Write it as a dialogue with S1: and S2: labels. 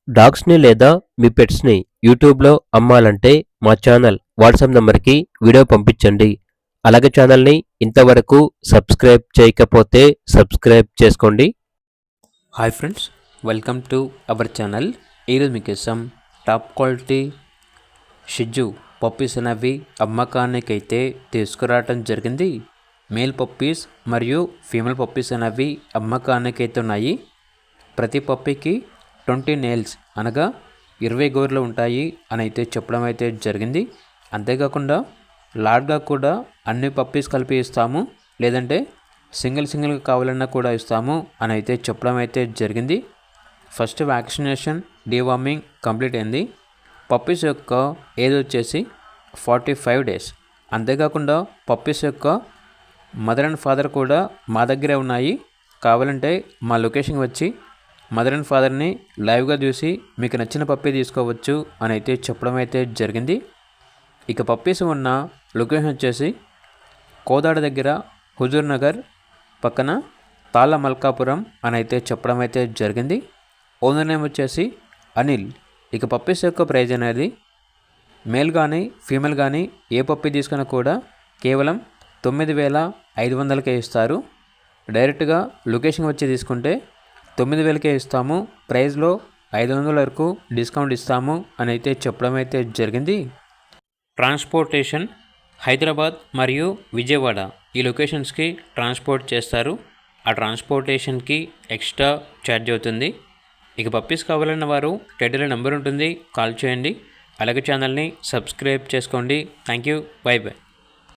S1: డాగ్స్‌ని లేదా మీ పెట్స్‌ని యూట్యూబ్‌లో అమ్మాలంటే మా ఛానల్ వాట్సాప్ నంబర్‌కి వీడియో పంపించండి. అలాగే ఛానల్‌ని ఇంతవరకు సబ్స్క్రైబ్ చేయకపోతే సబ్స్క్రైబ్ చేసుకోండి.
S2: Hi friends, welcome to our channel. ఈరోజు మీకోసం టాప్ క్వాలిటీ షిజ్జు పప్పీస్ అనేవి అమ్మకానికైతే తీసుకురావటం జరిగింది. మేల్ పప్పీస్ మరియు ఫీమేల్ పప్పీస్ అనేవి అమ్మకానికైతే ఉన్నాయి. ప్రతి పప్పీకి 20 నెయిల్స్ అనగా 20 గోర్లు ఉంటాయి అని అయితే చెప్పడం అయితే జరిగింది. అంతేకాకుండా లాడ్గా కూడా అన్ని పప్పీస్ కలిపి ఇస్తాము, లేదంటే సింగిల్గా కావాలన్నా కూడా ఇస్తాము అని అయితే చెప్పడం అయితే జరిగింది. ఫస్ట్ వ్యాక్సినేషన్ డీవార్మింగ్ కంప్లీట్ అయింది. పప్పీస్ యొక్క ఏజ్ వచ్చేసి 45 డేస్. అంతేకాకుండా పప్పీస్ యొక్క మదర్ అండ్ ఫాదర్ కూడా మా దగ్గరే ఉన్నాయి. కావాలంటే మా లొకేషన్కి వచ్చి మదర్ అండ్ ఫాదర్ని లైవ్గా చూసి మీకు నచ్చిన పప్పీ తీసుకోవచ్చు అని అయితే చెప్పడం అయితే జరిగింది. ఇక పప్పీస్ ఉన్న లొకేషన్ వచ్చేసి కోదాడ దగ్గర హుజూర్ నగర్ పక్కన తాళ్ళ మల్కాపురం అని అయితే చెప్పడం అయితే జరిగింది. ఓనర్ నేమ్ వచ్చేసి అనిల్. ఇక పప్పీస్ యొక్క ప్రైజ్ అనేది మేల్ కానీ ఫీమేల్ కానీ ఏ పప్పీ తీసుకున్నా కూడా కేవలం 9,500కే ఇస్తారు. డైరెక్ట్గా లొకేషన్ వచ్చి తీసుకుంటే 9,000కే ఇస్తాము. ప్రైస్లో 500 వరకు డిస్కౌంట్ ఇస్తాము అని అయితే చెప్పడం అయితే జరిగింది. ట్రాన్స్పోర్టేషన్ హైదరాబాద్ మరియు విజయవాడ ఈ లొకేషన్స్కి ట్రాన్స్పోర్ట్ చేస్తారు. ఆ ట్రాన్స్పోర్టేషన్కి ఎక్స్ట్రా ఛార్జ్ అవుతుంది. ఇక పప్పీస్ కావాలన్న వారు టైటిల్లో నెంబర్ ఉంటుంది, కాల్ చేయండి. అలాగే ఛానల్ని సబ్స్క్రైబ్ చేసుకోండి. Thank you, by by.